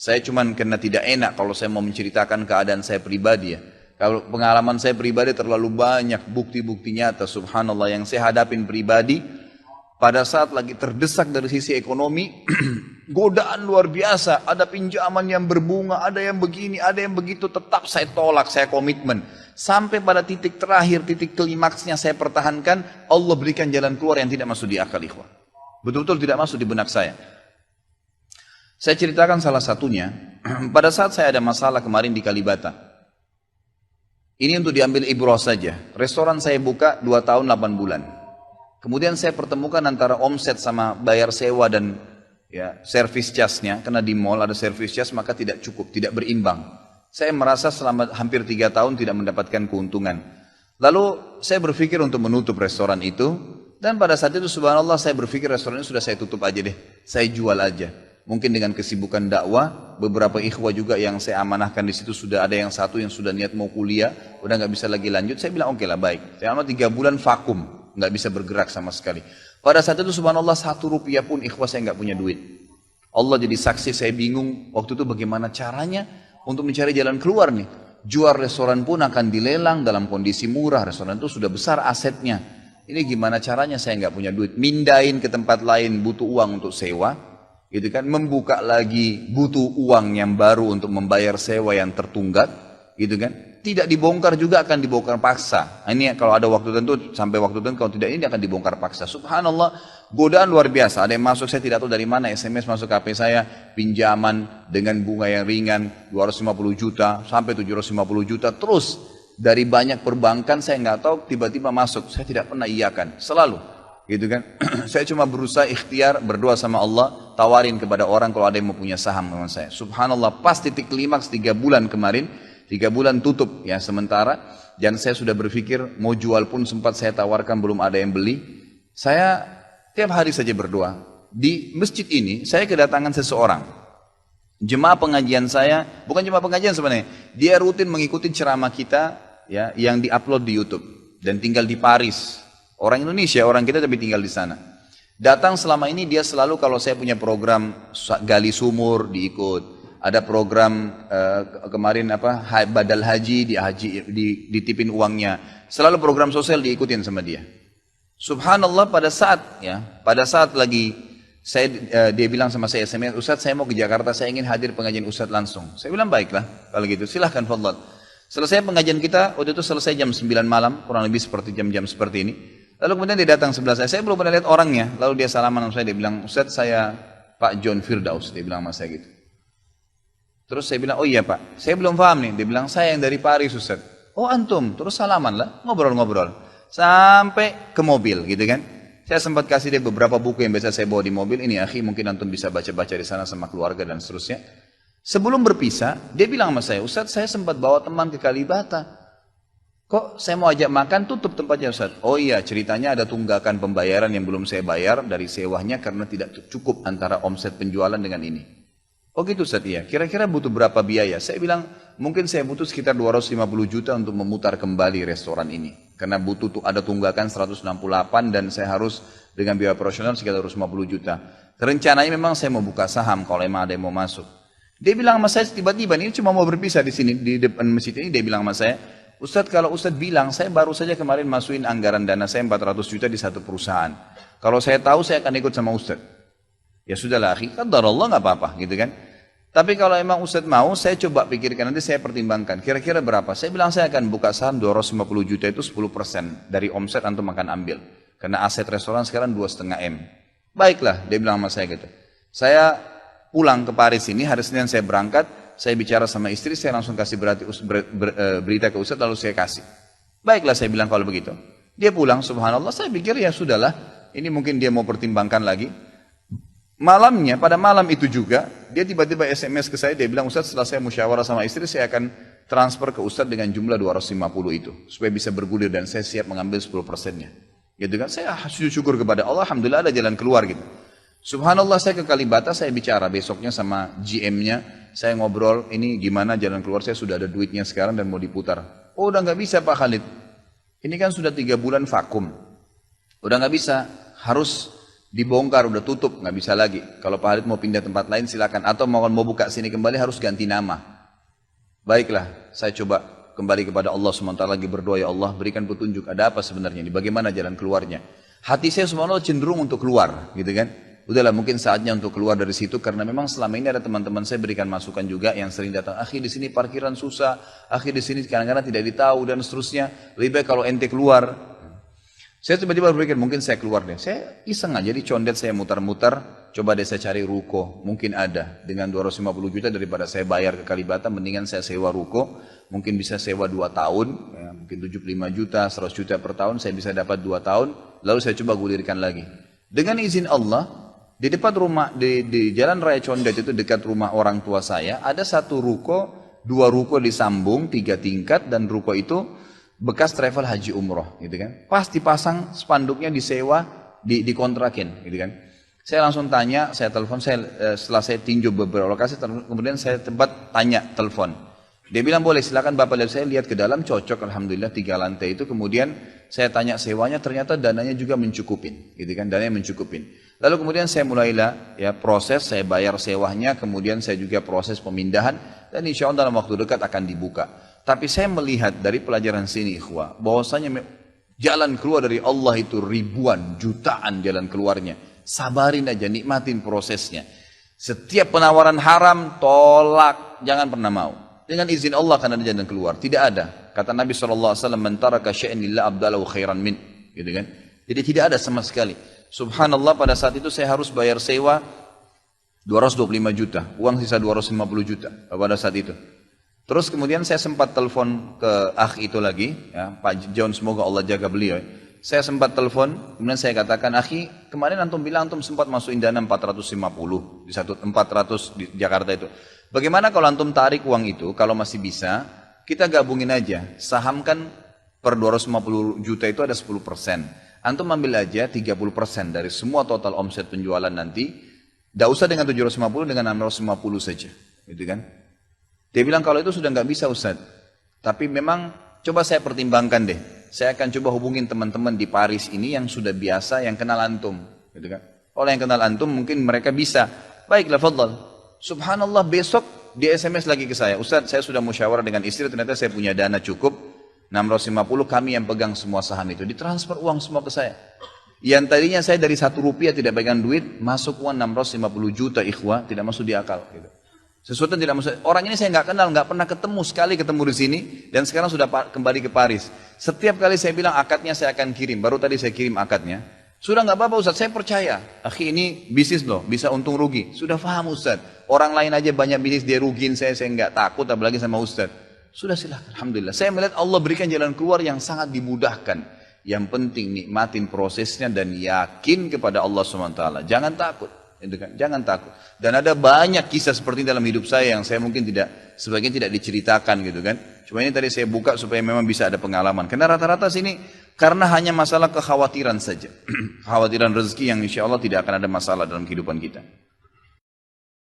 Saya cuman karena tidak enak kalau saya mau menceritakan keadaan saya pribadi ya. Kalau pengalaman saya pribadi terlalu banyak bukti-bukti nyata subhanallah yang saya hadapin pribadi. Pada saat lagi terdesak dari sisi ekonomi, godaan luar biasa, ada pinjaman yang berbunga, ada yang begini, ada yang begitu, tetap saya tolak, saya komitmen. Sampai pada titik terakhir, titik klimaksnya saya pertahankan, Allah berikan jalan keluar yang tidak masuk di akal ikhwan. Betul-betul tidak masuk di benak saya. Saya ceritakan salah satunya, pada saat saya ada masalah kemarin di Kalibata. Ini untuk diambil ibrah saja. Restoran saya buka 2 tahun 8 bulan. Kemudian saya pertemukan antara omset sama bayar sewa dan ya service charge-nya. Karena di mall ada service charge maka tidak cukup, tidak berimbang. Saya merasa selama hampir 3 tahun tidak mendapatkan keuntungan. Lalu saya berpikir untuk menutup restoran itu. Dan pada saat itu subhanallah saya berpikir restoran ini sudah saya tutup aja deh. Saya jual aja. Mungkin dengan kesibukan dakwah, beberapa ikhwah juga yang saya amanahkan di situ sudah ada yang satu yang sudah niat mau kuliah, udah nggak bisa lagi lanjut. Saya bilang oke lah baik. Selama 3 bulan vakum, nggak bisa bergerak sama sekali. Pada saat itu subhanallah 1 rupiah pun ikhwah saya nggak punya duit. Allah jadi saksi saya bingung waktu itu bagaimana caranya untuk mencari jalan keluar nih. Jual restoran pun akan dilelang dalam kondisi murah. Restoran itu sudah besar asetnya. Ini gimana caranya saya nggak punya duit. Mindahin ke tempat lain butuh uang untuk sewa. Gitu kan, membuka lagi butuh uang yang baru untuk membayar sewa yang tertunggak, gitu kan. Tidak dibongkar juga akan dibongkar paksa. Ini kalau ada waktu tentu sampai waktu tentu, kalau tidak ini akan dibongkar paksa. Subhanallah, godaan luar biasa. Ada yang masuk saya tidak tahu dari mana, SMS masuk HP saya, pinjaman dengan bunga yang ringan 250 juta sampai 750 juta terus dari banyak perbankan saya nggak tahu tiba-tiba masuk. Saya tidak pernah iyakan, selalu. Gitu kan, saya cuma berusaha ikhtiar berdoa sama Allah, tawarin kepada orang kalau ada yang mau punya saham dengan saya. Subhanallah, pas titik klimaks 3 bulan kemarin, 3 bulan tutup ya sementara, dan saya sudah berpikir mau jual pun sempat saya tawarkan belum ada yang beli. Saya tiap hari saja berdoa. Di masjid ini saya kedatangan seseorang, jemaah pengajian saya, bukan jemaah pengajian sebenarnya, dia rutin mengikuti ceramah kita ya yang diupload di YouTube dan tinggal di Paris. Orang Indonesia, orang kita tapi tinggal di sana. Datang selama ini dia selalu kalau saya punya program gali sumur diikut. Ada program kemarin badal haji ditipin uangnya. Selalu program sosial diikutin sama dia. Subhanallah pada saat lagi dia bilang sama saya SMS, Ustaz saya mau ke Jakarta, saya ingin hadir pengajian Ustaz langsung. Saya bilang baiklah kalau gitu silahkan fadhal. Selesai pengajian kita, waktu itu selesai jam 9 malam, kurang lebih seperti jam-jam seperti ini. Lalu kemudian dia datang sebelah saya belum pernah lihat orangnya. Lalu dia salaman sama saya, dia bilang, Ustaz saya Pak John Firdaus, dia bilang sama saya gitu. Terus saya bilang, oh iya Pak, saya belum paham nih. Dia bilang, saya yang dari Paris Ustaz. Oh antum, terus salaman lah, ngobrol-ngobrol. Sampai ke mobil gitu kan. Saya sempat kasih dia beberapa buku yang biasa saya bawa di mobil. Ini akhi mungkin antum bisa baca-baca di sana sama keluarga dan seterusnya. Sebelum berpisah, dia bilang sama saya, Ustaz saya sempat bawa teman ke Kalibata. Kok saya mau ajak makan tutup tempatnya Ustaz? Oh iya ceritanya ada tunggakan pembayaran yang belum saya bayar dari sewanya karena tidak cukup antara omset penjualan dengan ini. Oh gitu Ustaz iya. Kira-kira butuh berapa biaya? Saya bilang mungkin saya butuh sekitar 250 juta untuk memutar kembali restoran ini. Karena butuh ada tunggakan 168 dan saya harus dengan biaya operasional sekitar 250 juta. Rencananya memang saya mau buka saham kalau memang ada yang mau masuk. Dia bilang sama saya tiba-tiba ini cuma mau berpisah di sini di depan masjid ini dia bilang sama saya, Ustadz kalau Ustadz bilang saya baru saja kemarin masukin anggaran dana saya 400 juta di satu perusahaan. Kalau saya tahu saya akan ikut sama Ustadz. Ya sudahlah akhi, qadarullah nggak apa-apa gitu kan. Tapi kalau emang Ustadz mau saya coba pikirkan nanti saya pertimbangkan kira-kira berapa. Saya bilang saya akan buka saham 250 juta itu 10% dari omset antum akan ambil. Karena aset restoran sekarang 2,5 M. Baiklah dia bilang sama saya gitu. Saya pulang ke Paris ini hari Senin saya berangkat. Saya bicara sama istri, saya langsung kasih berita ke Ustadz, lalu saya kasih. Baiklah saya bilang kalau begitu. Dia pulang, subhanallah, saya pikir ya sudahlah. Ini mungkin dia mau pertimbangkan lagi. Malamnya, pada malam itu juga, dia tiba-tiba SMS ke saya, dia bilang, Ustadz setelah saya musyawarah sama istri, saya akan transfer ke Ustadz dengan jumlah 250 itu. Supaya bisa bergulir dan saya siap mengambil 10%-nya. Gitu kan, saya sujud syukur kepada Allah, alhamdulillah ada jalan keluar gitu. Subhanallah saya ke Kalibata, saya bicara besoknya sama GM-nya, saya ngobrol, ini gimana jalan keluar, saya sudah ada duitnya sekarang dan mau diputar. Oh udah nggak bisa Pak Khalid, ini kan sudah 3 bulan vakum, udah nggak bisa, harus Dibongkar, udah tutup, nggak bisa lagi. Kalau Pak Halid mau pindah tempat lain silakan. Atau mau buka sini kembali harus ganti nama. Baiklah, saya coba kembali kepada Allah SWT lagi berdoa, ya Allah berikan petunjuk, ada apa sebenarnya ini, bagaimana jalan keluarnya. Hati saya subhanallah cenderung untuk keluar, gitu kan. Udahlah mungkin saatnya untuk keluar dari situ, karena memang selama ini ada teman-teman saya berikan masukan juga yang sering datang, akhi di sini parkiran susah, akhi di sini kadang-kadang tidak ditahu dan seterusnya, lebih baik kalau ente keluar. Saya tiba-tiba berpikir mungkin saya keluar deh. Saya iseng aja, jadi condet saya mutar-mutar. Coba deh saya cari ruko. Mungkin ada. Dengan 250 juta daripada saya bayar ke Kalibata. Mendingan saya sewa ruko. Mungkin bisa sewa 2 tahun. Ya, mungkin 75 juta, 100 juta per tahun. Saya bisa dapat 2 tahun. Lalu saya coba gulirkan lagi. Dengan izin Allah. Di depan rumah, di Jalan Raya Condet itu dekat rumah orang tua saya. Ada 1 ruko. 2 ruko disambung, 3 tingkat. Dan ruko itu bekas travel haji umroh gitu kan, pas dipasang spanduknya disewa, dikontrakin gitu kan. Saya langsung tanya, saya telepon, setelah saya tinjau beberapa lokasi, kemudian saya tanya telepon, dia bilang boleh silakan bapak lihat. Saya lihat ke dalam cocok, alhamdulillah 3 lantai itu. Kemudian saya tanya sewanya, ternyata dananya juga mencukupin gitu kan, dananya mencukupin. Lalu kemudian saya mulailah ya proses, saya bayar sewanya, kemudian saya juga proses pemindahan, dan insya Allah dalam waktu dekat akan dibuka. Tapi saya melihat dari pelajaran sini ikhwah, bahwasanya jalan keluar dari Allah itu ribuan, jutaan jalan keluarnya. Sabarin aja, nikmatin prosesnya. Setiap penawaran haram, tolak, jangan pernah mau. Dengan izin Allah akan ada jalan keluar. Tidak ada. Kata Nabi SAW, man taraka syai'an lillah abdalahu khairan min. Gitu kan? Jadi tidak ada sama sekali. Subhanallah, pada saat itu saya harus bayar sewa 225 juta. Uang sisa 250 juta pada saat itu. Terus kemudian saya sempat telepon ke akh itu lagi, ya, Pak John, semoga Allah jaga beliau. Saya sempat telepon, kemudian saya katakan, akhi, kemarin antum bilang antum sempat masukin dana 450 di 400 di Jakarta itu. Bagaimana kalau antum tarik uang itu, kalau masih bisa, kita gabungin aja. Saham kan per 250 juta itu ada 10%. Antum ambil aja 30% dari semua total omset penjualan nanti. Tidak usah dengan 750, dengan 650 saja. Gitu kan? Dia bilang kalau itu sudah nggak bisa Ustaz. Tapi memang coba saya pertimbangkan deh. Saya akan coba hubungin teman-teman di Paris ini yang sudah biasa, yang kenal antum. Gitu kan? Kalau yang kenal antum mungkin mereka bisa. Baiklah, fadhal. Subhanallah, besok dia SMS lagi ke saya. Ustaz, saya sudah musyawarah dengan istri, ternyata saya punya dana cukup. 650, kami yang pegang semua saham itu. Ditransfer uang semua ke saya. Yang tadinya saya dari 1 rupiah tidak pegang duit, masuk uang 650 juta ikhwah, tidak masuk di akal. Gitu. Sesuatu yang tidak masuk. Orang ini saya nggak kenal, nggak pernah ketemu, sekali ketemu di sini, dan sekarang sudah kembali ke Paris. Setiap kali saya bilang akadnya saya akan kirim, baru tadi saya kirim akadnya. Sudah nggak apa-apa Ustaz, saya percaya. Akhi, ini bisnis loh, bisa untung rugi. Sudah paham Ustaz. Orang lain aja banyak bisnis dia rugiin saya nggak takut, apalagi sama Ustaz. Sudah silakan, alhamdulillah. Saya melihat Allah berikan jalan keluar yang sangat dimudahkan. Yang penting nikmatin prosesnya dan yakin kepada Allah SWT. Jangan takut. Jangan takut. Dan ada banyak kisah seperti ini dalam hidup saya yang saya mungkin sebagian tidak diceritakan gitu kan. Cuma ini tadi saya buka supaya memang bisa ada pengalaman. Karena rata-rata sini karena hanya masalah kekhawatiran saja. Kekhawatiran rezeki yang insya Allah tidak akan ada masalah dalam kehidupan kita.